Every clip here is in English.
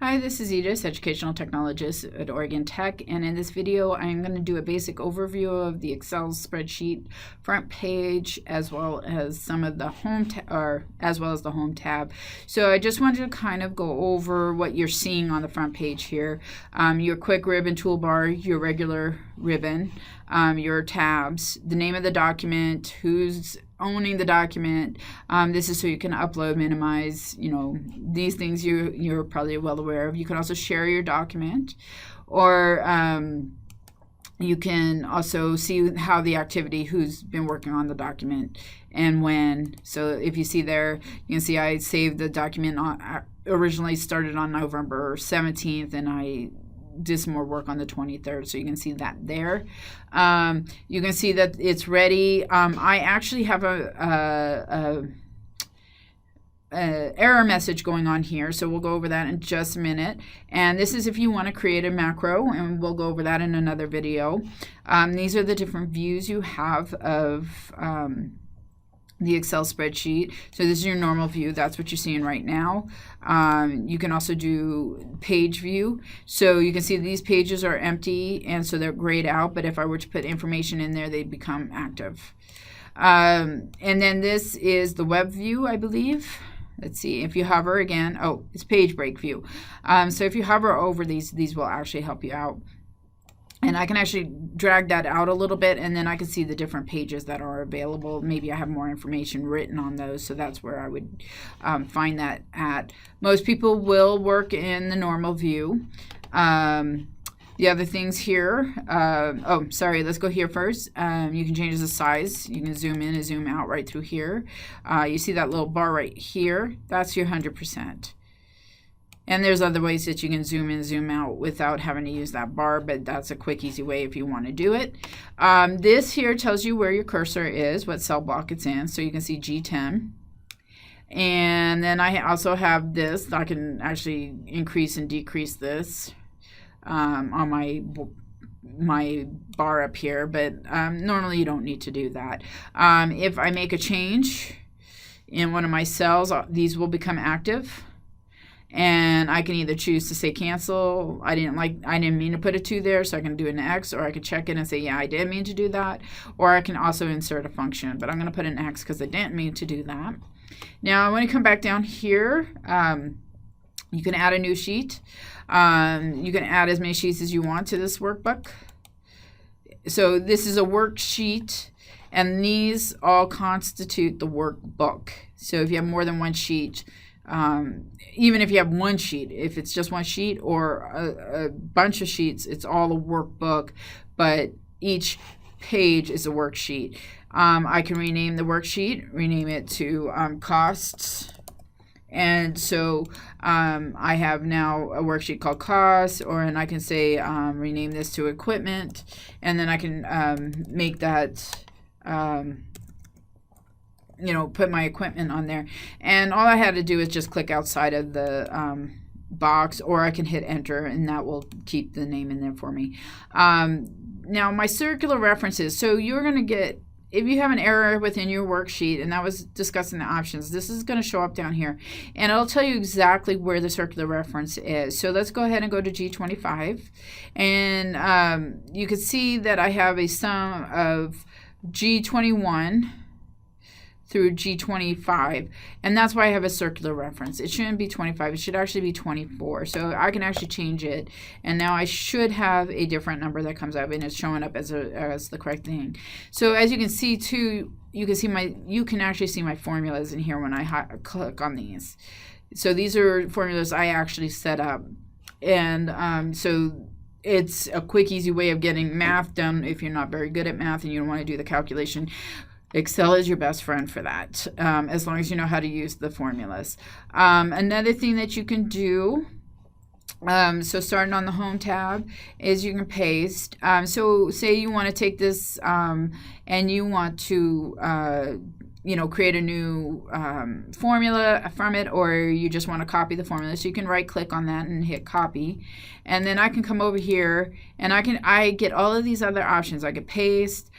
Hi, this is Edith, Educational Technologist at Oregon Tech, and in this video I'm going to do a basic overview of the Excel spreadsheet front page as well as some of the home tab. So I just wanted to kind of go over what you're seeing on the front page here. Your quick ribbon toolbar, your regular ribbon, your tabs, the name of the document, who's owning the document. This is so you can upload, minimize, these things you're probably well aware of. You can also share your document, or you can also see how the activity, who's been working on the document and when. So if you see there, you can see I saved the document originally started on November 17th, and I did some more work on the 23rd, so you can see that there. You can see that it's ready. I actually have a error message going on here, so we'll go over that in just a minute. And this is if you want to create a macro, and we'll go over that in another video. These are the different views you have of the Excel spreadsheet. So this is your normal view. That's what you're seeing right now. You can also do page view. So you can see these pages are empty, and so they're grayed out, but if I were to put information in there, they'd become active. And then this is the web view, I believe. Let's see, if you hover again, it's page break view. So if you hover over these will actually help you out. And I can actually drag that out a little bit, and then I can see the different pages that are available. Maybe I have more information written on those, so that's where I would find that at. Most people will work in the normal view. The other things here, let's go here first. You can change the size. You can zoom in and zoom out right through here. You see that little bar right here? That's your 100%. And there's other ways that you can zoom in, zoom out without having to use that bar, but that's a quick, easy way if you want to do it. This here tells you where your cursor is, what cell block it's in, so you can see G10. And then I also have this. I can actually increase and decrease this on my bar up here, but normally you don't need to do that. If I make a change in one of my cells, these will become active. And I can either choose to say cancel. I didn't mean to put a 2 there, so I can do an X, or I could check it and say, yeah, I did mean to do that. Or I can also insert a function, but I'm going to put an X because I didn't mean to do that. Now, when you come back down here, you can add a new sheet. You can add as many sheets as you want to this workbook. So this is a worksheet, and these all constitute the workbook. So if you have more than one sheet, even if you have one sheet, if it's just one sheet or a bunch of sheets, it's all a workbook, but each page is a worksheet. I can rename the worksheet, rename it to costs. And so I have now a worksheet called costs, and I can say rename this to equipment, and then I can make that put my equipment on there. And all I had to do is just click outside of the box, or I can hit enter, and that will keep the name in there for me. Now, my circular references. So you're going to get, if you have an error within your worksheet, and that was discussing the options, this is going to show up down here, and it'll tell you exactly where the circular reference is. So let's go ahead and go to G25, and you can see that I have a sum of G21 through G25, and that's why I have a circular reference. It shouldn't be 25, it should actually be 24. So I can actually change it, and now I should have a different number that comes up, and it's showing up as the correct thing. So as you can see too, you can actually see my formulas in here when I click on these. So these are formulas I actually set up, and so it's a quick, easy way of getting math done if you're not very good at math and you don't want to do the calculation. Excel is your best friend for that, as long as you know how to use the formulas. Another thing that you can do, so starting on the home tab, is you can paste. So say you want to take this and you want to create a new formula from it, or you just want to copy the formula. So you can right click on that and hit copy. And then I can come over here and I get all of these other options. I could paste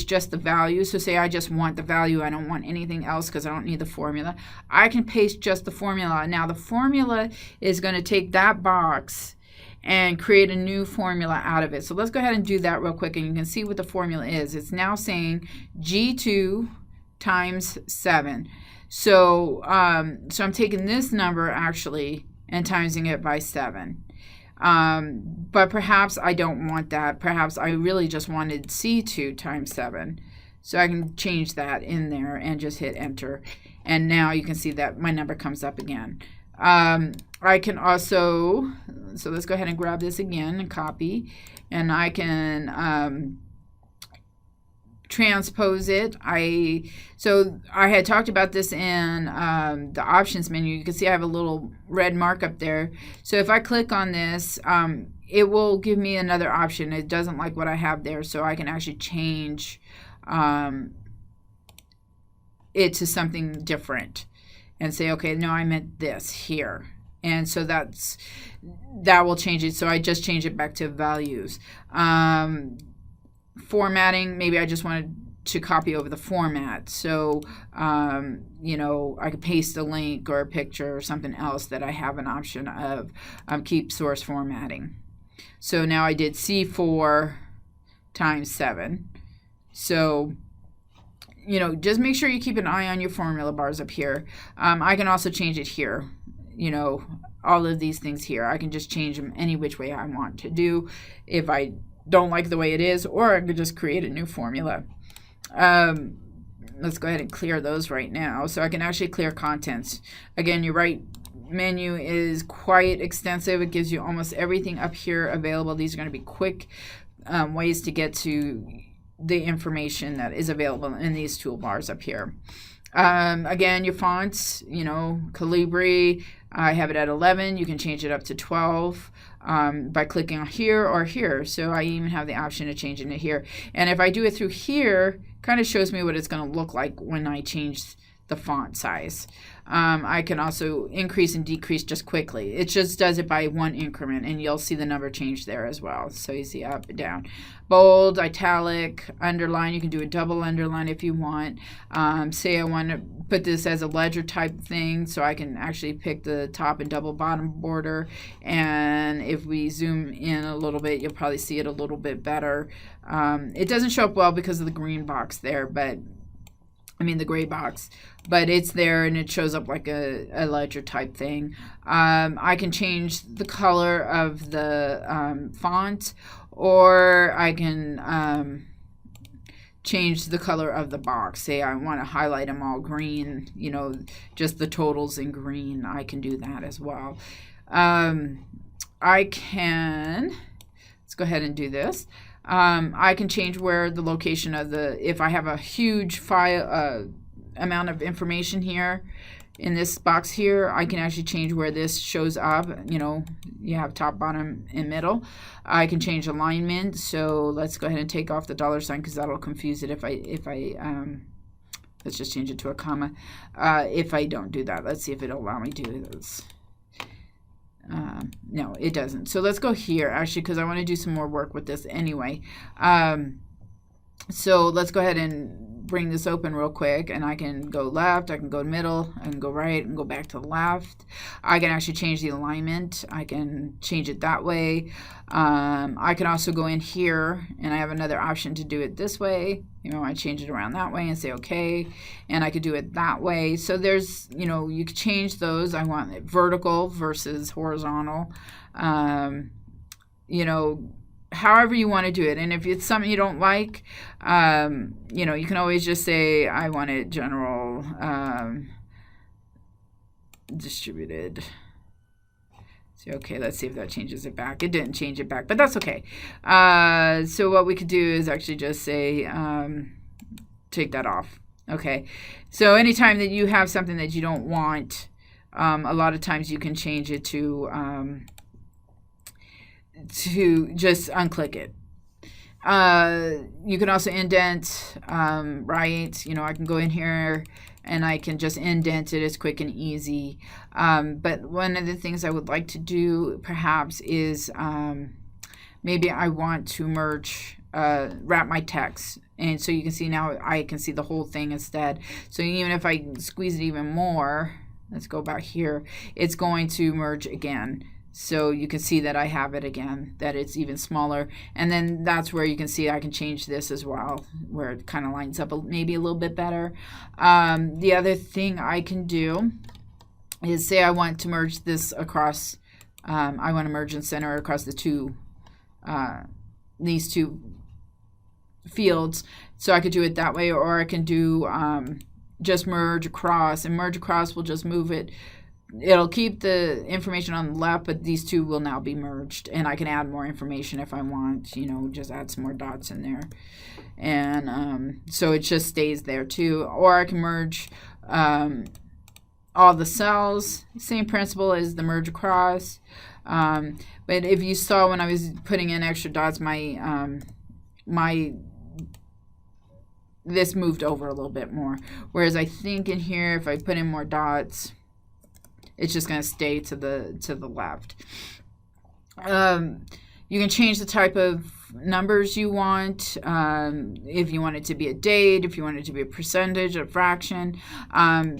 just the value. So say I just want the value, I don't want anything else because I don't need the formula. I can paste just the formula. Now the formula is going to take that box and create a new formula out of it. So let's go ahead and do that real quick, and you can see what the formula is. It's now saying G2 times 7. So I'm taking this number actually and timesing it by 7. But perhaps I don't want that. Perhaps I really just wanted C2 times 7. So I can change that in there and just hit enter. And now you can see that my number comes up again. I can also, so let's go ahead and grab this again and copy. And I can transpose it. So I had talked about this in the options menu. You can see I have a little red mark up there. So if I click on this, it will give me another option. It doesn't like what I have there, so I can actually change it to something different and say, okay, no, I meant this here. And so that will change it. So I just change it back to values. Formatting, maybe I just wanted to copy over the format. So, I could paste a link or a picture or something else that I have an option of keep source formatting. So now I did C4 times 7. So, just make sure you keep an eye on your formula bars up here. I can also change it here. All of these things here. I can just change them any which way I want to do if I don't like the way it is, or I could just create a new formula. Let's go ahead and clear those right now. So I can actually clear contents. Again, your right menu is quite extensive. It gives you almost everything up here available. These are going to be quick ways to get to the information that is available in these toolbars up here. Again, your fonts, Calibri, I have it at 11. You can change it up to 12 by clicking here or here. So I even have the option of changing it here. And if I do it through here, kind of shows me what it's going to look like when I change the font size. I can also increase and decrease just quickly. It just does it by one increment, and you'll see the number change there as well. So you see up and down. Bold, italic, underline. You can do a double underline if you want. Say I want to put this as a ledger type thing, so I can actually pick the top and double bottom border. And if we zoom in a little bit, you'll probably see it a little bit better. It doesn't show up well because of the green box there, the gray box, but it's there and it shows up like a ledger type thing. I can change the color of the font, or I can change the color of the box. Say I want to highlight them all green, just the totals in green. I can do that as well. Let's go ahead and do this. I can change where the location of if I have a huge file amount of information here in this box here, I can actually change where this shows up. You have top, bottom, and middle. I can change alignment. So let's go ahead and take off the $sign because that'll confuse it if I let's just change it to a comma. If I don't do that, let's see if it'll allow me to do this. No, it doesn't. So let's go here, actually, because I want to do some more work with this anyway. So let's go ahead and bring this open real quick, and I can go left, I can go middle, I can go right, and go back to the left. I can actually change the alignment. I can change it that way. I can also go in here, and I have another option to do it this way. I change it around that way and say okay, and I could do it that way. So there's, you could change those. I want it vertical versus horizontal. However you want to do it. And if it's something you don't like, you can always just say, I want it general, distributed. So, okay, let's see if that changes it back. It didn't change it back, but that's okay. So what we could do is actually just say, take that off. Okay, so anytime that you have something that you don't want, a lot of times you can change it to just unclick it. You can also indent, right? You know, I can go in here and I can just indent it. It's quick and easy. But one of the things I would like to do perhaps is maybe I want to merge, wrap my text. And so you can see now I can see the whole thing instead. So even if I squeeze it even more, let's go back here, it's going to merge again. So you can see that I have it again, that it's even smaller. And then that's where you can see I can change this as well, where it kind of lines up maybe a little bit better. The other thing I can do is say I want to merge this across, I want to merge and center across the two, these two fields. So I could do it that way, or I can do just merge across, and merge across will just move it. It'll keep the information on the left, but these two will now be merged, and I can add more information if I want, you know, just add some more dots in there. And so it just stays there too. Or I can merge all the cells, same principle as the merge across. But if you saw when I was putting in extra dots, this moved over a little bit more. Whereas I think in here, if I put in more dots, it's just going to stay to the left. You can change the type of numbers you want. If you want it to be a date, if you want it to be a percentage, a fraction.